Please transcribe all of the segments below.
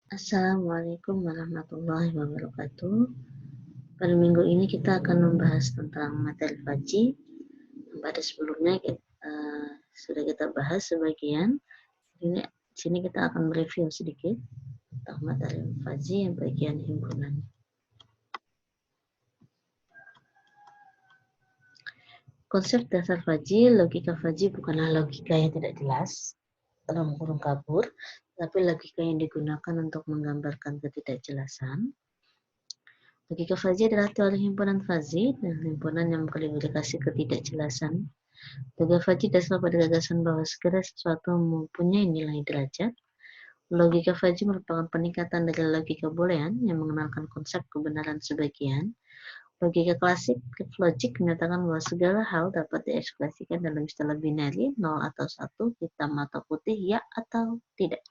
Assalamualaikum warahmatullahi wabarakatuh. Pada minggu ini kita akan membahas tentang materi Faji. Pada sebelumnya sudah kita bahas sebagian. Di sini kita akan mereview sedikit tentang materi Faji yang bagian himpunan. Konsep dasar Faji, logika Faji bukanlah logika yang tidak jelas, dalam kurung kabur, tapi logika yang digunakan untuk menggambarkan ketidakjelasan. Logika Faji adalah teori himpunan Faji dan himpunan yang mengklarifikasi ketidakjelasan. Logika Faji dasar pada gagasan bahwa segala sesuatu mempunyai nilai derajat. Logika Faji merupakan peningkatan dari logika boolean yang mengenalkan konsep kebenaran sebagian. Logika klasik logik menyatakan bahwa segala hal dapat diekspresikan dalam istilah binari, 0 atau 1, hitam atau putih, ya atau tidak.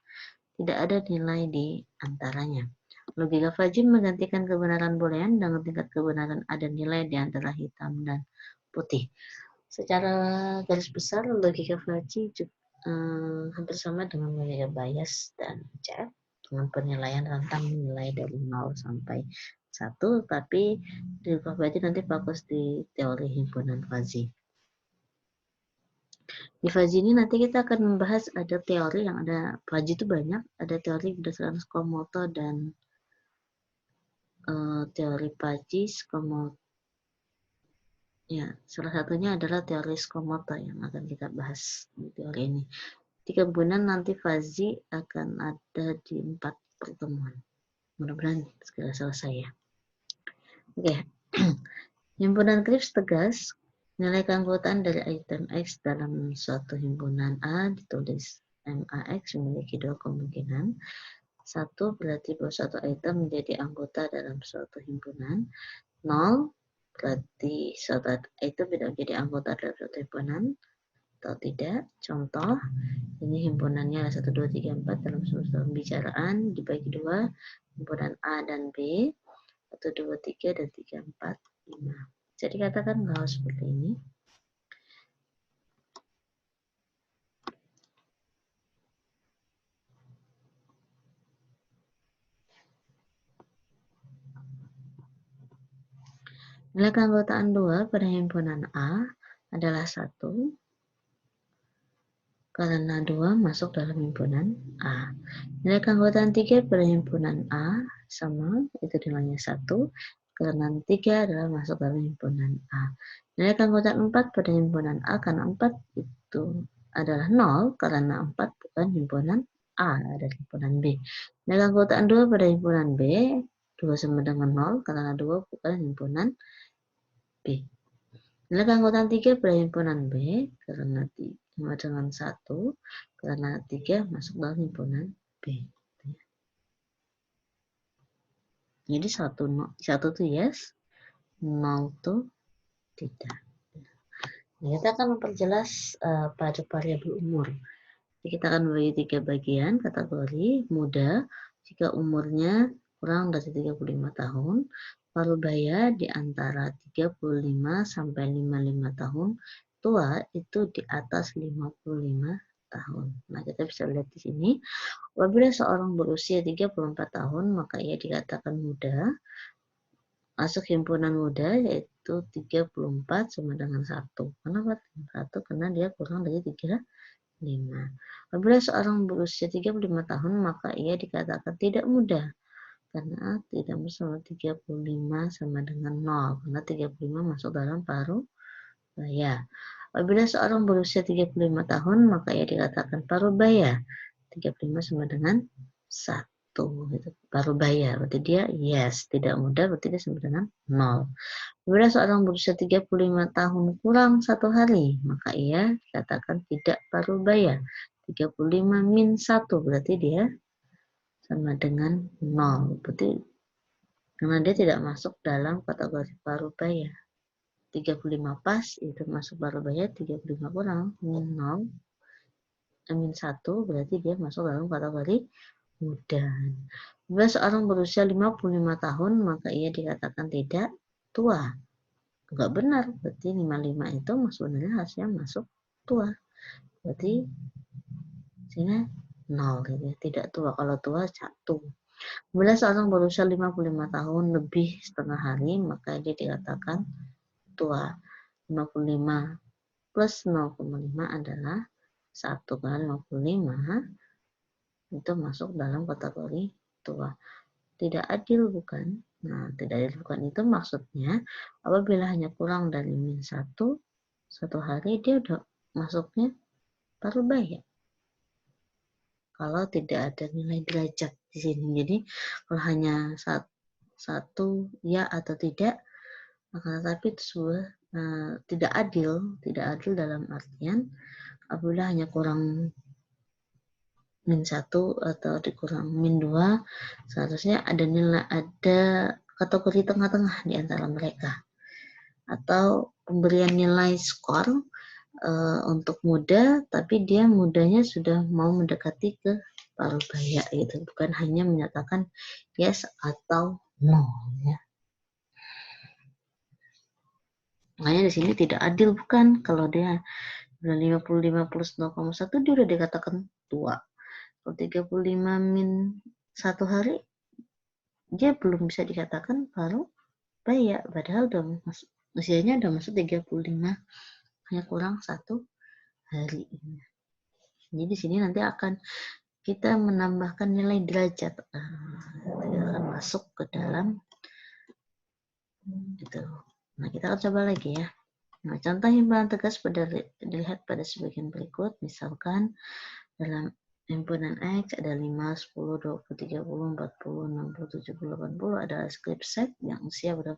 Tidak ada nilai di antaranya. Logika Faji menggantikan kebenaran boolean dengan tingkat kebenaran ada nilai di antara hitam dan putih. Secara garis besar, logika Faji hampir sama dengan logika Bayes dan Cef dengan penilaian rentang nilai dari 0 sampai 1, tapi di logika Faji nanti fokus di teori himpunan Faji. Di Faji ini nanti kita akan membahas ada teori yang ada, Faji itu banyak, ada teori berdasarkan Sakamoto dan teori Faji Sakamoto. Ya, salah satunya adalah teori Sakamoto yang akan kita bahas di teori ini. Di kemudian nanti Faji akan ada di 4 pertemuan. Mudah-mudahan segera selesai ya. Oke. Himpunan Kripps tegas nilai keanggotaan dari item X dalam suatu himpunan A ditulis MAX memiliki 2 kemungkinan. 1 berarti bahwa suatu item menjadi anggota dalam suatu himpunan. 0 berarti suatu item tidak menjadi anggota dalam suatu himpunan atau tidak. Contoh, ini himpunannya 1, 2, 3, 4 dalam suatu pembicaraan dibagi 2, himpunan A dan B, 1, 2, 3, dan 3, 4, 5. Jadi katakan bahwa seperti ini. Nilai keanggotaan 2 pada himpunan A adalah 1 karena 2 masuk dalam himpunan A. Nilai keanggotaan 3 pada himpunan A sama, itu nilainya 1 karena 3 adalah masuk dalam himpunan A. Nilai keanggotaan 4 pada himpunan A karena 4 itu adalah 0 karena 4 bukan himpunan A, ada himpunan B. Nilai keanggotaan 2 pada himpunan B, 2 sama dengan 0 karena 2 bukan himpunan B. Nilai keanggotaan 3 pada himpunan B karena 5 dengan 1 karena 3 masuk dalam himpunan B. Jadi 1 tuh yes, 0 tuh tidak. Nah, kita akan memperjelas pada variabel umur. Jadi kita akan membagi 3 bagian kategori. Muda jika umurnya kurang dari 35 tahun, parubaya di antara 35 sampai 55 tahun, tua itu di atas 55 tahun. Nah, kita bisa lihat di sini, apabila seorang berusia 34 tahun, maka ia dikatakan muda. Masuk himpunan muda yaitu 34 sama dengan 1. Kenapa 1? Karena dia kurang dari 35. Apabila seorang berusia 35 tahun, maka ia dikatakan tidak muda. Karena tidak bersama 35 sama dengan 0. Karena 35 masuk dalam parubaya. Apabila seorang berusia 35 tahun, maka ia dikatakan parubaya. 35 sama dengan 1. Gitu. Parubaya, berarti dia yes. Tidak muda, berarti dia sama dengan 0. Apabila seorang berusia 35 tahun kurang 1 hari, maka ia dikatakan tidak parubaya. 35 min 1, berarti dia sama dengan 0. Berarti karena dia tidak masuk dalam kategori parubaya. 35 pas itu masuk parubaya, 35 kurang min 0, min 1 berarti dia masuk dalam kategori muda. Bila seorang berusia 55 tahun, maka ia dikatakan tidak tua. Enggak benar, berarti 55 itu sebenarnya harusnya masuk tua. Berarti sini 0 gitu ya, tidak tua. Kalau tua 1. Bila seorang berusia 55 tahun lebih setengah hari, maka dia dikatakan tua. 55 plus 0,5 adalah 1 kan, 55 itu masuk dalam kategori tua. Tidak adil bukan? Nah, tidak adil bukan itu maksudnya apabila hanya kurang dari -1 satu hari dia udah masuknya paruh baya. Kalau tidak ada nilai derajat di sini. Jadi kalau hanya satu ya atau tidak, maka tetapi itu sebuah tidak adil dalam artian apabila hanya kurang -1 atau dikurang -2, seharusnya ada kategori tengah-tengah di antara mereka. Atau pemberian nilai skor untuk muda, tapi dia mudanya sudah mau mendekati ke paruh baya gitu, bukan hanya menyatakan yes atau no ya. Makanya di sini tidak adil bukan, kalau dia 55 plus 0,1 dia udah dikatakan tua. Kalau 35 min 1 hari dia belum bisa dikatakan paruh baya, padahal usianya udah masuk 35, hanya kurang 1 hari. Jadi di sini nanti akan kita menambahkan nilai derajat, kita akan masuk ke dalam itu. Nah, kita akan coba lagi ya. Nah, contoh himpunan tegas dilihat pada sebagian berikut. Misalkan dalam himpunan X ada 5, 10, 20, 30, 40, 60, 70, 80 adalah subset yang usia berapa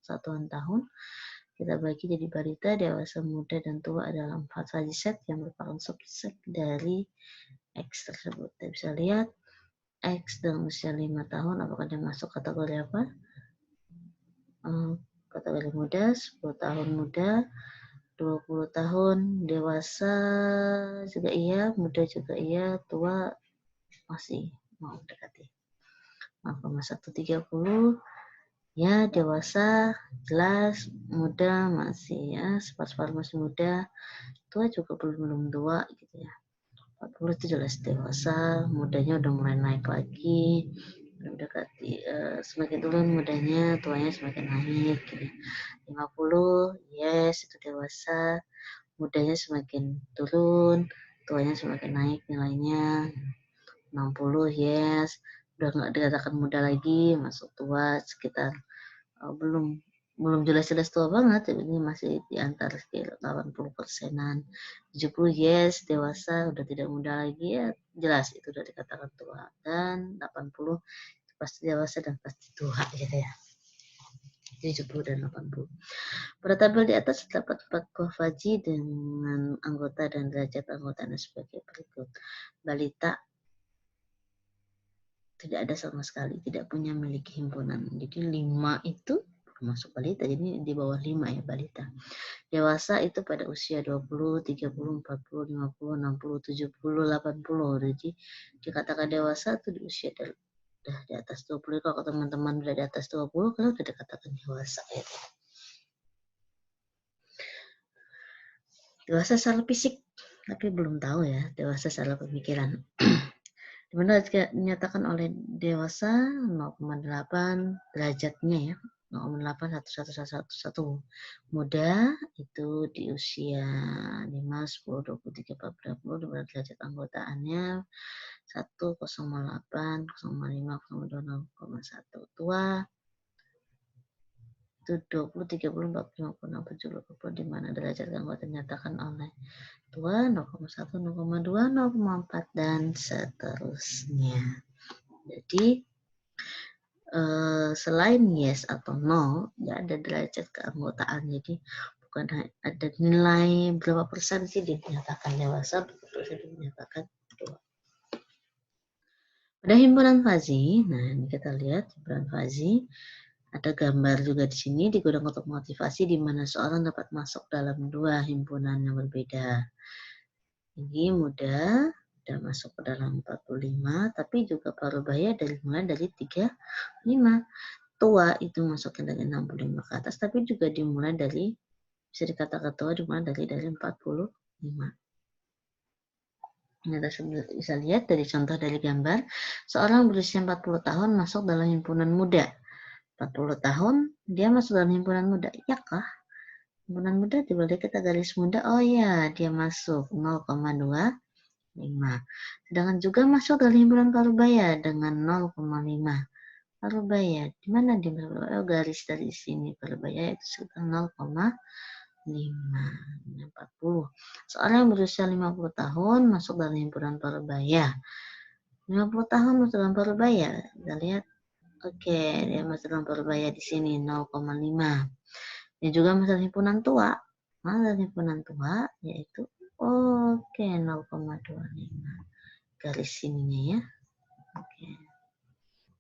satuan tahun. Kita bagi jadi balita, dewasa, muda, dan tua adalah 4 saja set yang merupakan subset dari X tersebut. Kita bisa lihat X dengan usia 5 tahun, apakah dia masuk kategori apa? Kategori muda, 10 tahun muda, 20 tahun dewasa juga iya, muda juga iya, tua masih mau mendekati. 0,130 ya, dewasa jelas, muda masih ya, separuh masih muda, tua juga belum tua gitu ya. 40 itu jelas dewasa, mudanya udah mulai naik lagi, mendekati semakin turun mudanya, tuanya semakin naik gitu. 50 yes itu dewasa, mudanya semakin turun, tuanya semakin naik nilainya. 60 yes, udah nggak dikatakan muda lagi, masuk tua sekitar belum jelas-jelas tua banget, ini masih di antara 80%-an. 70 yes, dewasa, udah tidak muda lagi ya, jelas itu udah dikatakan tua. Dan 80 itu pasti dewasa dan pasti tua gitu ya. 70 dan 80. Pada tabel di atas terdapat 4 buah faji dengan anggota dan derajat anggotanya sebagai berikut. Balita tidak ada sama sekali, tidak punya miliki himpunan. Jadi 5 itu masuk balita, jadi di bawah 5 ya balita. Dewasa itu pada usia 20, 30, 40, 50, 60, 70, 80. Jadi dikatakan dewasa itu di usia udah di atas 20. Kalau teman-teman udah di atas 20, kan udah dikatakan dewasa ya. Dewasa secara fisik, tapi belum tahu ya dewasa secara pemikiran. Dimana dinyatakan oleh dewasa 0,8 derajatnya ya, 0,8 1111 muda itu di usia 5, 10, 20, 30, 40 dimana derajat anggotaannya 1, 0,8, 0,5, 0,2, 0,1 tua itu 20, 30, 40, 50, 60, 70, di mana derajat anggota dinyatakan oleh tua 0,1, 0,2, 0,4 dan seterusnya. Jadi selain yes atau no, ya ada derajat keanggotaan. Jadi bukan ada nilai berapa persen sih dinyatakan dewasa, berapa persen dinyatakan tua. Pada himpunan fazi, nah ini kita lihat himpunan fazi. Ada gambar juga di sini digunakan untuk motivasi di mana seorang dapat masuk dalam 2 himpunan yang berbeda. Ini muda dan masuk ke dalam 45, tapi juga paruh baya mulai dari 35. Tua itu masuknya dari 65 ke atas, tapi juga dimulai dari, bisa dikatakan tua dimulai dari 45. Kita bisa lihat dari contoh dari gambar, seorang berusia 40 tahun masuk dalam himpunan muda. 40 tahun, dia masuk dalam himpunan muda. Ya kah? Himpunan muda boleh kita garis muda. Oh ya, dia masuk 0,25. Sedangkan juga masuk dalam himpunan parubaya dengan 0,5. Parubaya, di mana dia parubaya? Oh, garis dari sini parubaya itu sekitar 0,5. 40. Seorang yang berusia 50 tahun masuk dalam himpunan parubaya. 50 tahun masuk dalam parubaya. Kita lihat. Oke, dia masuk dalam parubaya di sini 0,5. Dia juga masuk dalam himpunan tua. Masuk dalam himpunan tua yaitu 0,25. Garis sininya ya. Oke.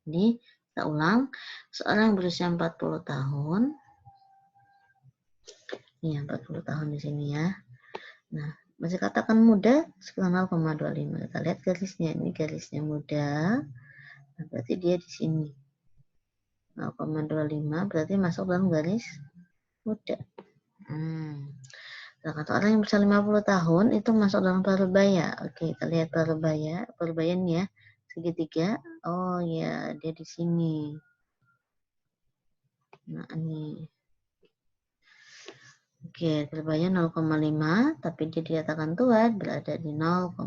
Jadi kita ulang. Seorang yang berusia 40 tahun. Iya, 40 tahun di sini ya. Nah, masih katakan muda sekitar 0,25. Kita lihat garisnya. Ini garisnya muda. Nah, berarti dia di sini. 0,25 berarti masuk dalam garis muda. Kata orang yang berusia 50 tahun itu masuk dalam parubaya. Oke, kita lihat parubaya. Parubaya ini ya, segitiga. Oh ya, dia di sini. Nah, ini. Oke, parubaya 0,5, tapi dia dikatakan tua berada di 0,25.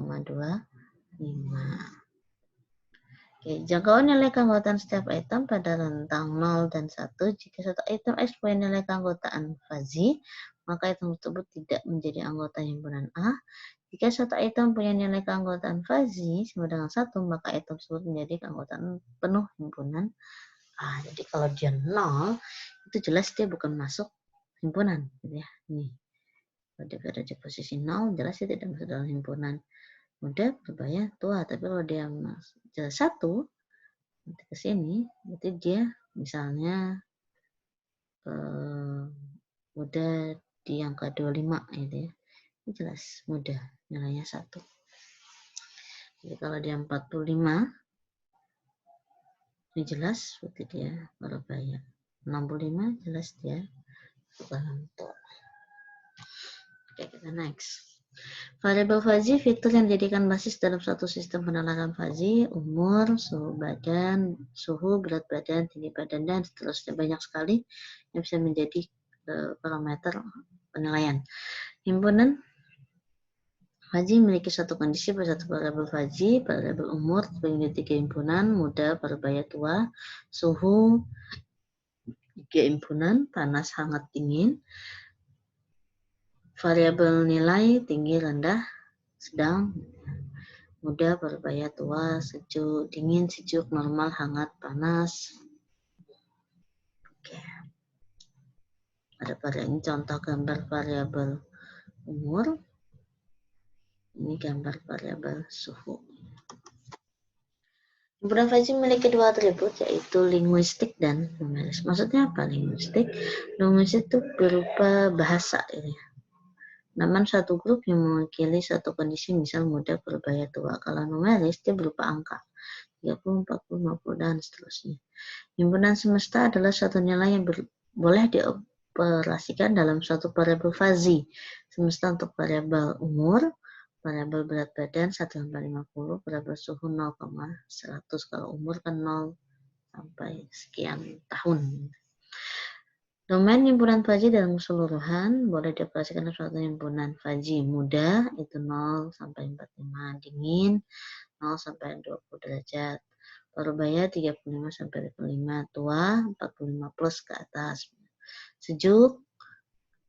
Oke, jangkauan nilai keanggotaan setiap item pada rentang 0 dan 1. Jika satu item X punya nilai keanggotaan fuzzy, maka item tersebut tidak menjadi anggota himpunan A. Jika satu item punya nilai keanggotaan fuzzy sama dengan 1, maka item tersebut menjadi keanggotaan penuh himpunan A. Jadi kalau dia 0, itu jelas dia bukan masuk himpunan. Gitu ya. Nih, kalau dia berada di posisi 0, jelas dia tidak masuk dalam himpunan. Muda, berbahaya, tua. Tapi kalau dia jelas 1, nanti ke sini, berarti dia misalnya muda di angka 25 gitu ya. Ini jelas mudah, nilainya 1. Jadi kalau dia 45, ini jelas berarti dia berbahaya. 65 jelas dia bukan tua. Oke, kita next. Variabel fuzzy fitur yang dijadikan basis dalam suatu sistem penalaran fuzzy, umur, suhu badan, suhu, berat badan, tinggi badan, dan seterusnya. Banyak sekali yang bisa menjadi parameter penilaian. Himpunan fuzzy memiliki satu kondisi pada satu variabel fuzzy, variabel umur, terbagi 3 himpunan, muda, parubaya, tua, suhu, 3 himpunan, panas, hangat, dingin, variabel nilai, tinggi, rendah, sedang, muda, berbahaya, tua, sejuk, dingin, sejuk, normal, hangat, panas. Oke. Pada ini contoh gambar variabel umur. Ini gambar variabel suhu. Himpunan fuzzy memiliki 2 atribut, yaitu linguistik dan numeris. Maksudnya apa linguistik? Linguistik itu berupa bahasa ini. Namun satu grup yang mewakili satu kondisi, misal muda, berbahaya, tua. Kalau numeris, dia berupa angka. 30, 40, 50, dan seterusnya. Himpunan semesta adalah suatu nilai yang boleh dioperasikan dalam suatu variabel fuzzy. Semesta untuk variabel umur, variabel berat badan 1-50, variabel suhu 0,100. Kalau umur kan 0 sampai sekian tahun. Domain himpunan fuzzy dalam keseluruhan boleh dioperasikan dalam suatu himpunan fuzzy. Muda itu 0 sampai 45, dingin 0 sampai 20 derajat. Parubaya 35 sampai 25, tua 45 plus ke atas. Sejuk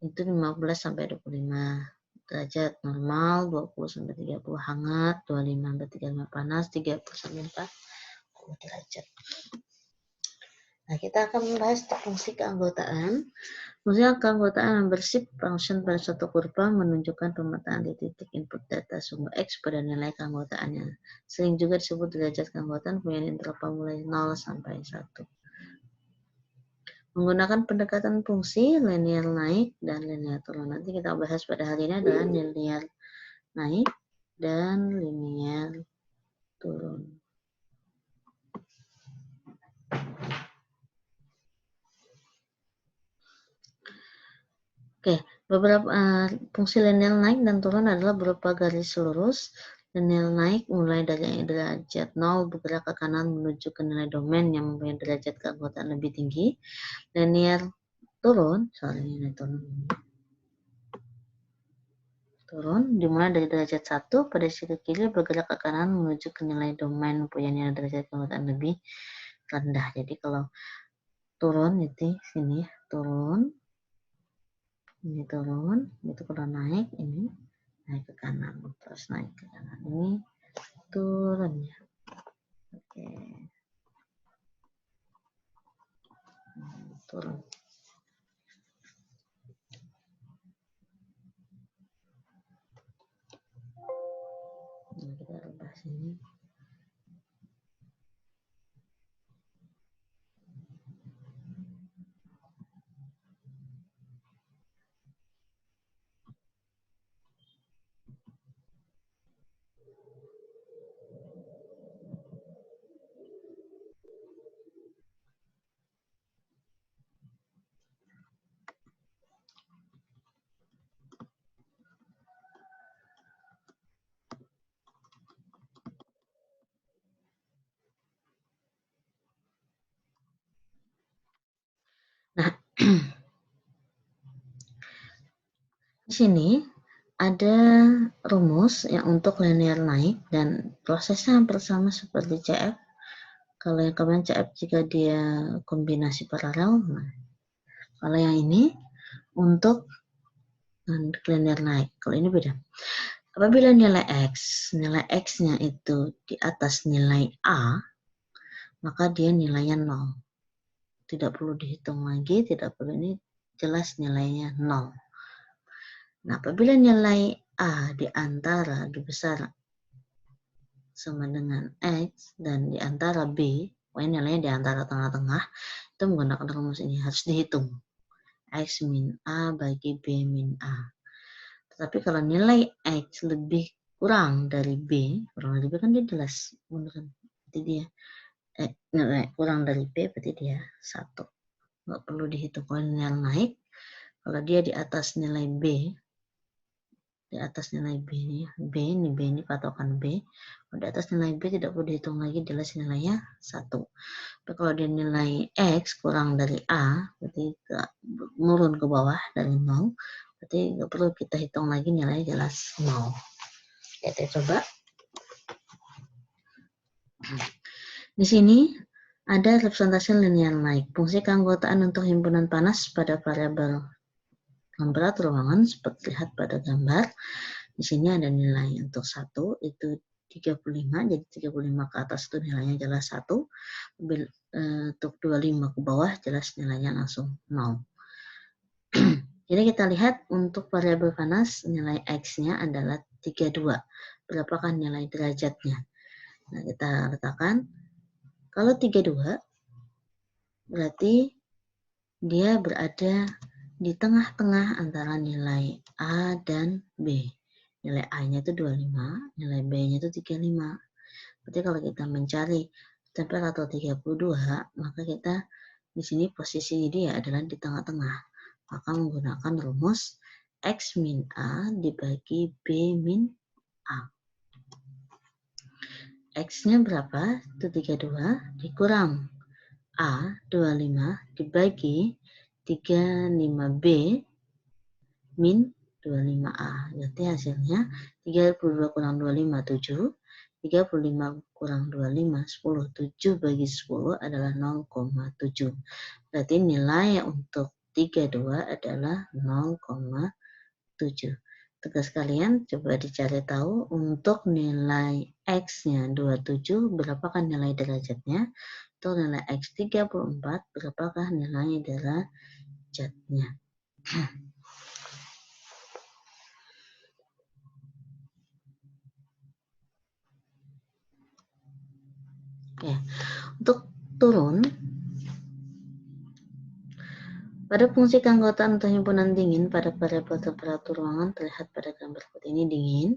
itu 15 sampai 25 derajat, normal 20 sampai 30, hangat 25 sampai 35, panas 30 sampai 40 derajat. Nah, kita akan membahas fungsi keanggotaan. Fungsi keanggotaan membersih function pada suatu kurva menunjukkan pemetaan di titik input data sumber X pada nilai keanggotaannya. Sering juga disebut derajat keanggotaan punya interval mulai 0 sampai 1. Menggunakan pendekatan fungsi linear naik dan linear turun. Nanti kita bahas pada hari ini adalah linear naik dan linear turun. Oke, beberapa fungsi linear naik dan turun adalah berupa garis lurus, Linear naik mulai dari derajat 0 bergerak ke kanan menuju ke nilai domain yang mempunyai derajat keanggotaan lebih tinggi. Linear turun, turun dimulai dari derajat 1 pada sisi ke kiri bergerak ke kanan menuju ke nilai domain mempunyai nilai derajat keanggotaan lebih rendah. Jadi kalau turun itu sini turun, ini turun, itu kalau naik ini naik ke kanan, terus naik ke kanan, ini turun ya. Oke, turun. Nah, kita rubah sini. Nah, di sini ada rumus yang untuk linear naik dan prosesnya hampir sama seperti CF. Kalau yang kemarin CF jika dia kombinasi paralel, nah, kalau yang ini untuk linear naik. Kalau ini beda. Apabila nilai X-nya itu di atas nilai A, maka dia nilainya 0. Tidak perlu dihitung lagi, tidak perlu, ini jelas nilainya 0. Nah, apabila nilai A di antara di besar sama dengan X dan di antara B, pokoknya nilainya di antara tengah-tengah, itu menggunakan rumus ini harus dihitung. X min A bagi B min A. Tetapi kalau nilai X lebih kurang dari B, kurang dari B kan dia jelas, berarti dia nilai kurang dari B berarti dia 1. Nggak perlu dihitung kalau nilai naik. Kalau dia di atas nilai B, di atas nilai B ini patokan B. Kalau di atas nilai B tidak perlu dihitung lagi, jelas nilainya 1. Tapi kalau dia nilai X kurang dari A, berarti menurun ke bawah dari 0, berarti nggak perlu kita hitung lagi, nilainya jelas 0. Kita coba. Di sini ada representasi linear naik. Fungsi keanggotaan untuk himpunan panas pada variabel temperatur ruangan seperti lihat pada gambar. Di sini ada nilai untuk 1 itu 35, jadi 35 ke atas itu nilainya jelas 1. Untuk 25 ke bawah jelas nilainya langsung 0. Jadi kita lihat untuk variabel panas nilai X-nya adalah 32. Berapakah nilai derajatnya? Nah, kita letakkan. Kalau 32 berarti dia berada di tengah-tengah antara nilai A dan B. Nilai A-nya itu 25, nilai B-nya itu 35. Berarti kalau kita mencari temperatur 32, maka kita di sini posisi dia adalah di tengah-tengah. Maka menggunakan rumus X min A dibagi B min A. X-nya berapa? Itu 32 dikurang A 25 dibagi 35B min 25A. Berarti hasilnya 32 kurang 25, 7. 35 kurang 25, 10. 7 bagi 10 adalah 0,7. Berarti nilai untuk 32 adalah 0,7. Tugas kalian coba dicari tahu untuk nilai X-nya 27, berapakah nilai derajatnya? Untuk nilai X 34, berapakah nilai derajatnya? Oke, untuk turun, pada fungsi keanggotaan untuk himpunan dingin pada variabel temperatur ruangan terlihat pada gambar seperti ini dingin.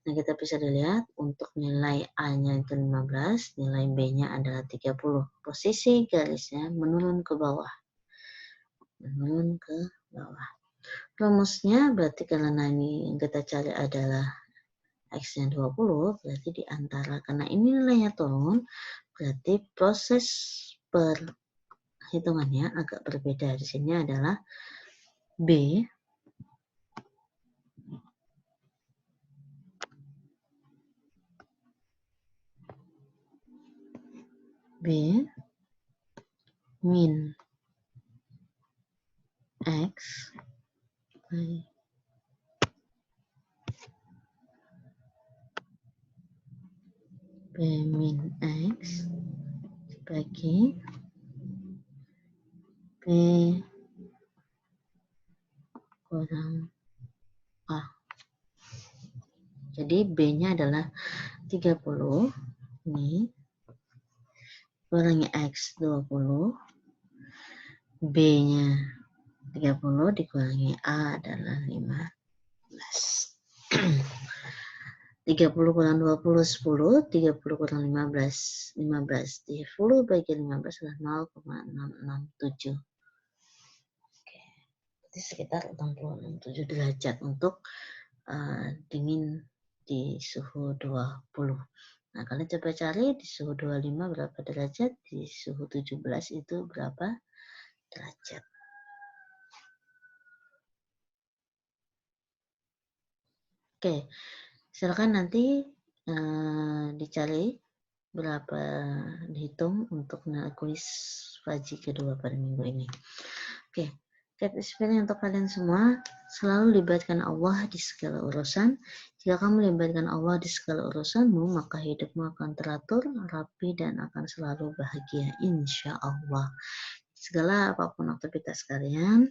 Nah, kita bisa dilihat untuk nilai A-nya itu 15, nilai B-nya adalah 30. Posisi garisnya menurun ke bawah. Menurun ke bawah. Rumusnya berarti karena ini yang kita cari adalah X-nya 20, berarti di antara, karena ini nilainya turun, berarti proses perhitungannya agak berbeda. Di sini adalah B min X B min X bagi B kurang A. Jadi B-nya adalah 30, ini kurangi X 20, B-nya 30 dikurangi A adalah 15. 30 kurang 20, 10, 30 kurang 15, 15. 10 bagi 15 adalah 0,667. Oke, berarti sekitar 667 derajat untuk dingin di suhu 20. Nah, kalian coba cari di suhu 25 berapa derajat, di suhu 17 itu berapa derajat. Oke, silakan nanti dicari berapa, dihitung untuk kuis pagi kedua pada minggu ini. Oke, experience untuk kalian semua, selalu libatkan Allah di segala urusan. Jika kamu libatkan Allah di segala urusanmu, maka hidupmu akan teratur, rapi, dan akan selalu bahagia, insya Allah. Segala apapun aktivitas kalian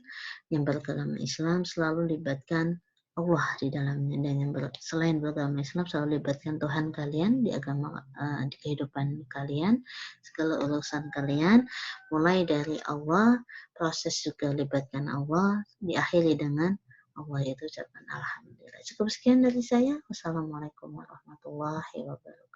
yang beragama Islam, selalu libatkan Allah di dalamnya, dan yang selain beragama Islam selalu libatkan Tuhan kalian di agama, di kehidupan kalian, segala urusan kalian, mulai dari Allah, proses juga libatkan Allah, diakhiri dengan Allah, yaitu ucapan alhamdulillah. Cukup sekian dari saya. Wassalamualaikum warahmatullahi wabarakatuh.